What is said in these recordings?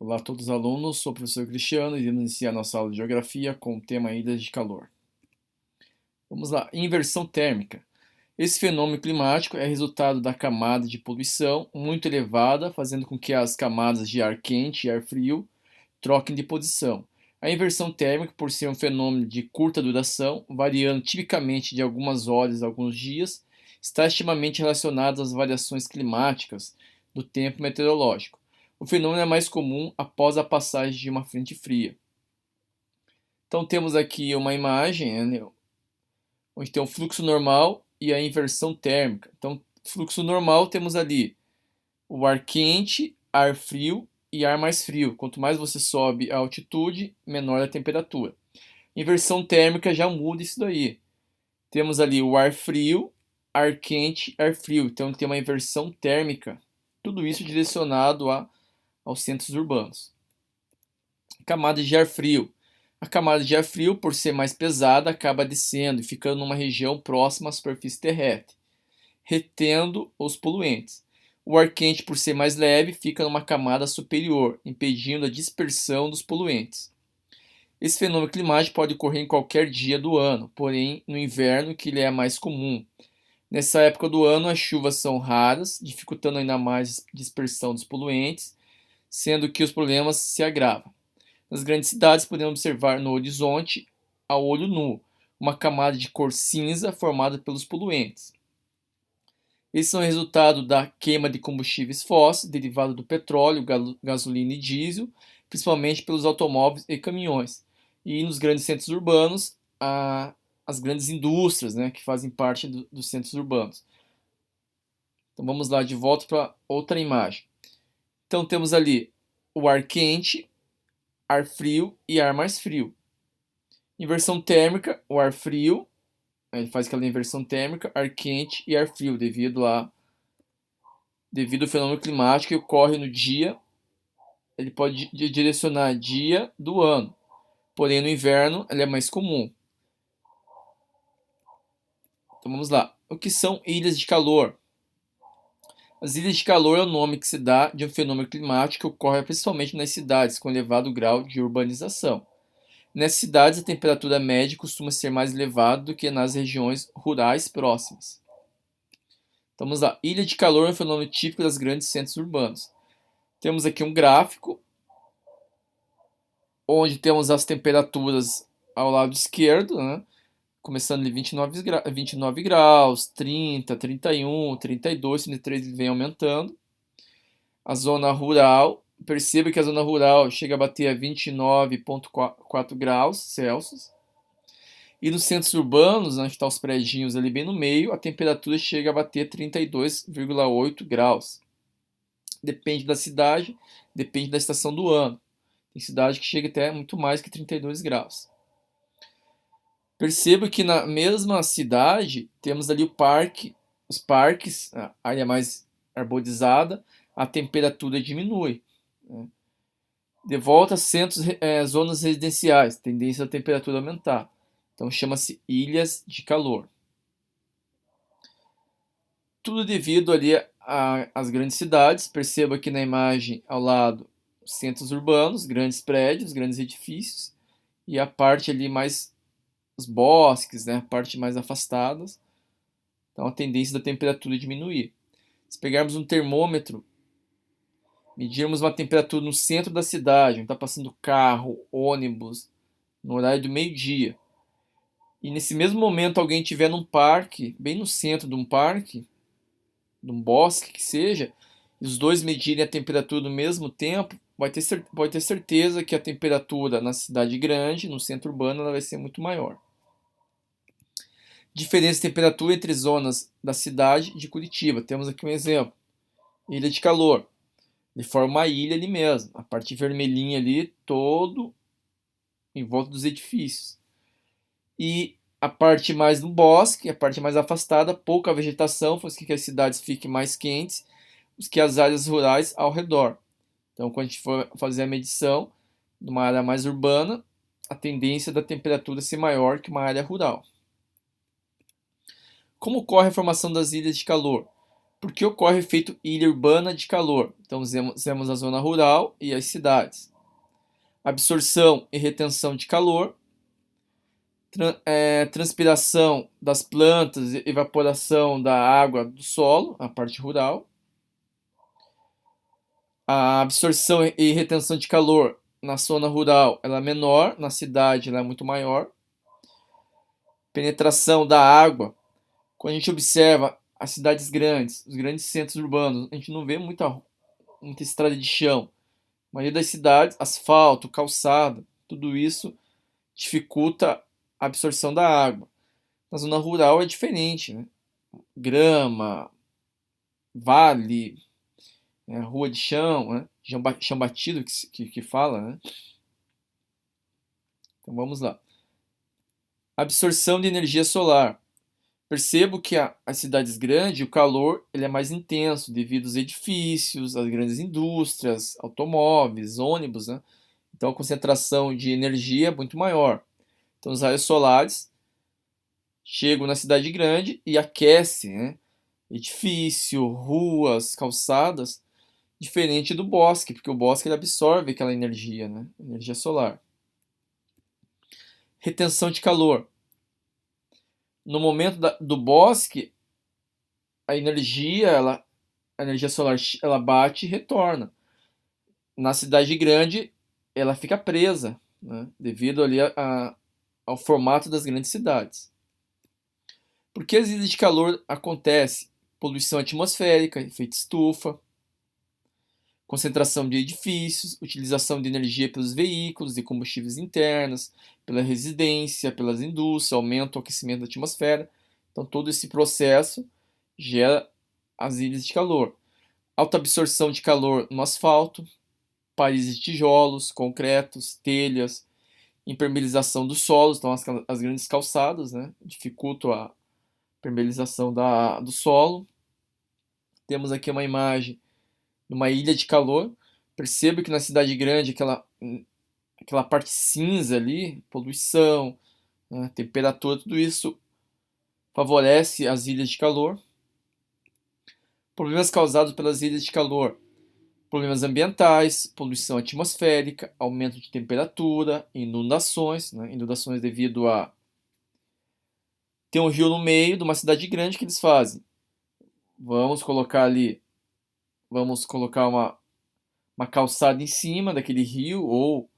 Olá a todos os alunos, sou o professor Cristiano e iremos iniciar nossa aula de Geografia com o tema Ilhas de Calor. Vamos lá, inversão térmica. Esse fenômeno climático é resultado da camada de poluição muito elevada, fazendo com que as camadas de ar quente e ar frio troquem de posição. A inversão térmica, por ser um fenômeno de curta duração, variando tipicamente de algumas horas a alguns dias, está extremamente relacionado às variações climáticas do tempo meteorológico. O fenômeno é mais comum após a passagem de uma frente fria. Então temos aqui uma imagem, né, onde tem o fluxo normal e a inversão térmica. Então, fluxo normal temos ali o ar quente, ar frio e ar mais frio. Quanto mais você sobe a altitude, menor a temperatura. Inversão térmica já muda isso daí. Temos ali o ar frio, ar quente, ar frio. Então tem uma inversão térmica. Tudo isso direcionado aos centros urbanos. Camada de ar frio. A camada de ar frio, por ser mais pesada, acaba descendo e ficando numa região próxima à superfície terrestre, retendo os poluentes. O ar quente, por ser mais leve, fica numa camada superior, impedindo a dispersão dos poluentes. Esse fenômeno climático pode ocorrer em qualquer dia do ano, porém no inverno que ele é mais comum. Nessa época do ano, as chuvas são raras, dificultando ainda mais a dispersão dos poluentes, sendo que os problemas se agravam. Nas grandes cidades, podemos observar no horizonte, a olho nu, uma camada de cor cinza formada pelos poluentes. Esses são resultado da queima de combustíveis fósseis, derivado do petróleo, gasolina e diesel, principalmente pelos automóveis e caminhões. E nos grandes centros urbanos, as grandes indústrias, né, que fazem parte dos centros urbanos. Então vamos lá de volta para outra imagem. Então temos ali o ar quente, ar frio e ar mais frio. Inversão térmica, o ar frio, ele faz aquela inversão térmica, ar quente e ar frio, devido ao fenômeno climático que ocorre no dia. Ele pode direcionar dia do ano, porém no inverno ele é mais comum. Então vamos lá. O que são ilhas de calor? As ilhas de calor é o nome que se dá de um fenômeno climático que ocorre principalmente nas cidades com elevado grau de urbanização. Nessas cidades, a temperatura média costuma ser mais elevada do que nas regiões rurais próximas. Então, vamos lá. Ilha de calor é um fenômeno típico das grandes centros urbanos. Temos aqui um gráfico, onde temos as temperaturas ao lado esquerdo, né? Começando em 29 graus, 30, 31, 32, 33 ele vem aumentando. A zona rural, perceba que a zona rural chega a bater a 29,4 graus Celsius. E nos centros urbanos, onde estão os predinhos ali bem no meio, a temperatura chega a bater 32,8 graus. Depende da cidade, depende da estação do ano. Tem cidade que chega até muito mais que 32 graus. Perceba que na mesma cidade temos ali os parques, a área mais arborizada, a temperatura diminui, né? De volta a zonas residenciais, tendência da temperatura aumentar. Então chama-se ilhas de calor. Tudo devido ali às grandes cidades. Perceba aqui na imagem ao lado centros urbanos, grandes prédios, grandes edifícios, e a parte ali mais os bosques, né, a parte mais afastada. Então a tendência da temperatura diminuir. Se pegarmos um termômetro, medirmos uma temperatura no centro da cidade, onde está passando carro, ônibus, no horário do meio-dia, e nesse mesmo momento alguém estiver num parque, bem no centro de um parque, de um bosque que seja, e os dois medirem a temperatura no mesmo tempo, pode ter certeza que a temperatura na cidade grande, no centro urbano, ela vai ser muito maior. Diferença de temperatura entre zonas da cidade de Curitiba. Temos aqui um exemplo. Ilha de calor. Ele forma uma ilha ali mesmo. A parte vermelhinha ali, todo em volta dos edifícios. E a parte mais no bosque, a parte mais afastada, pouca vegetação, faz com que as cidades fiquem mais quentes do que as áreas rurais ao redor. Então, quando a gente for fazer a medição de uma área mais urbana, a tendência da temperatura ser maior que uma área rural. Como ocorre a formação das ilhas de calor? Por que ocorre o efeito ilha urbana de calor? Então, temos a zona rural e as cidades. Absorção e retenção de calor, transpiração das plantas e evaporação da água do solo, a parte rural. A absorção e retenção de calor na zona rural ela é menor, na cidade ela é muito maior. Penetração da água. Quando a gente observa as cidades grandes, os grandes centros urbanos, a gente não vê muita estrada de chão. A maioria das cidades, asfalto, calçada, tudo isso dificulta a absorção da água. Na zona rural é diferente, né? Grama, vale, rua de chão, né? Chão batido que fala, né? Então vamos lá. Absorção de energia solar. Percebo que as cidades grandes, o calor ele é mais intenso devido aos edifícios, às grandes indústrias, automóveis, ônibus, né? Então a concentração de energia é muito maior. Então os raios solares chegam na cidade grande e aquecem, né? Edifício, ruas, calçadas, diferente do bosque, porque o bosque ele absorve aquela energia, né? Energia solar. Retenção de calor. No momento do bosque, a energia solar ela bate e retorna. Na cidade grande, ela fica presa, né? Devido ali ao formato das grandes cidades. Por que as ilhas de calor acontecem? Poluição atmosférica, efeito estufa, concentração de edifícios, utilização de energia pelos veículos e combustíveis internos, pela residência, pelas indústrias, aumento do aquecimento da atmosfera. Então, todo esse processo gera as ilhas de calor. Alta absorção de calor no asfalto, paredes de tijolos, concretos, telhas, impermeabilização dos solos, então as grandes calçadas, né, dificultam a impermeabilização do solo. Temos aqui uma imagem de uma ilha de calor. Perceba que na cidade grande, aquela parte cinza ali, poluição, né, temperatura, tudo isso favorece as ilhas de calor. Problemas causados pelas ilhas de calor. Problemas ambientais, poluição atmosférica, aumento de temperatura, inundações, né? Inundações devido a ter um rio no meio de uma cidade grande, que eles fazem? Vamos colocar uma calçada em cima daquele rio, ou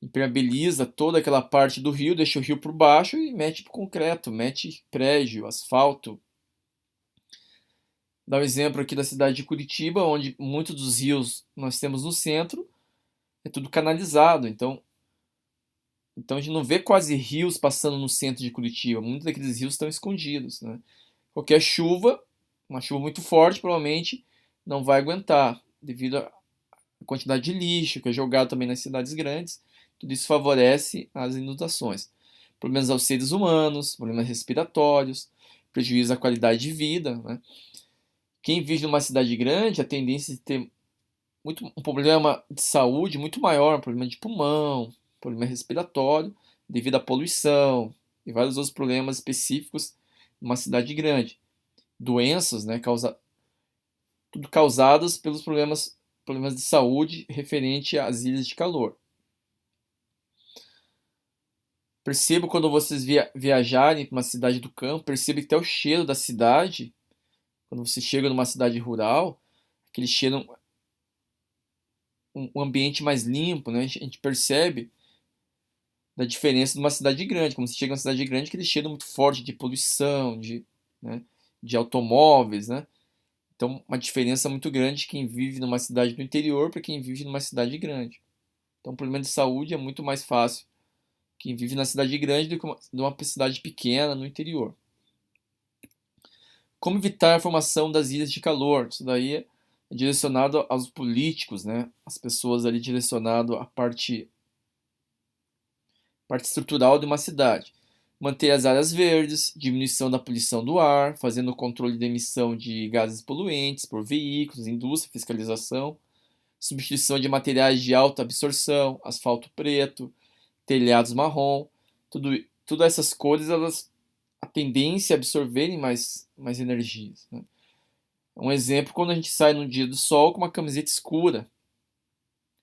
impermeabiliza toda aquela parte do rio, deixa o rio por baixo e mete concreto, mete prédio, asfalto. Dá um exemplo aqui da cidade de Curitiba, onde muitos dos rios nós temos no centro, é tudo canalizado, então a gente não vê quase rios passando no centro de Curitiba, muitos daqueles rios estão escondidos, né? Qualquer chuva, uma chuva muito forte, provavelmente não vai aguentar, devido à quantidade de lixo que é jogado também nas cidades grandes. Tudo isso favorece as inundações. Problemas aos seres humanos, problemas respiratórios, prejuízo à qualidade de vida, né? Quem vive numa cidade grande, a tendência de ter um problema de saúde muito maior, um problema de pulmão, problema respiratório, devido à poluição e vários outros problemas específicos numa cidade grande. Doenças, né, tudo causadas pelos problemas de saúde referente às ilhas de calor. Perceba quando vocês viajarem para uma cidade do campo, perceba que até o cheiro da cidade, quando você chega numa cidade rural, aquele cheiro, um ambiente mais limpo, né? A gente percebe da diferença de uma cidade grande. Quando você chega numa cidade grande, aquele cheiro muito forte de poluição, né, de automóveis, né? Então, uma diferença muito grande de quem vive numa cidade do interior para quem vive numa cidade grande. Então, o problema de saúde é muito mais fácil quem vive na cidade grande do que uma cidade pequena no interior. Como evitar a formação das ilhas de calor? Isso daí é direcionado aos políticos, né? As pessoas ali direcionado à parte estrutural de uma cidade. Manter as áreas verdes, diminuição da poluição do ar, fazendo o controle de emissão de gases poluentes por veículos, indústria, fiscalização, substituição de materiais de alta absorção, asfalto preto, telhados marrom, tudo essas cores, a tendência a absorverem mais energias, né? Um exemplo, quando a gente sai num dia do sol com uma camiseta escura,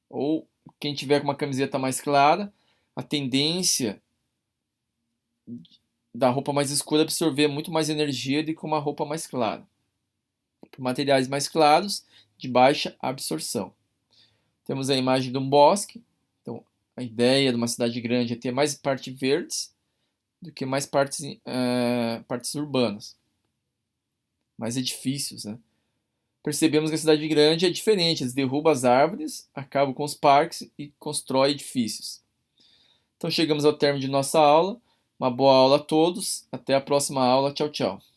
ou quem tiver com uma camiseta mais clara, a tendência da roupa mais escura é absorver muito mais energia do que uma roupa mais clara. Por materiais mais claros, de baixa absorção. Temos a imagem de um bosque. Então, a ideia de uma cidade grande é ter mais partes verdes do que mais partes urbanas, mais edifícios, né? Percebemos que a cidade grande é diferente, eles derrubam as árvores, acabam com os parques e constrói edifícios. Então chegamos ao término de nossa aula. Uma boa aula a todos. Até a próxima aula. Tchau, tchau.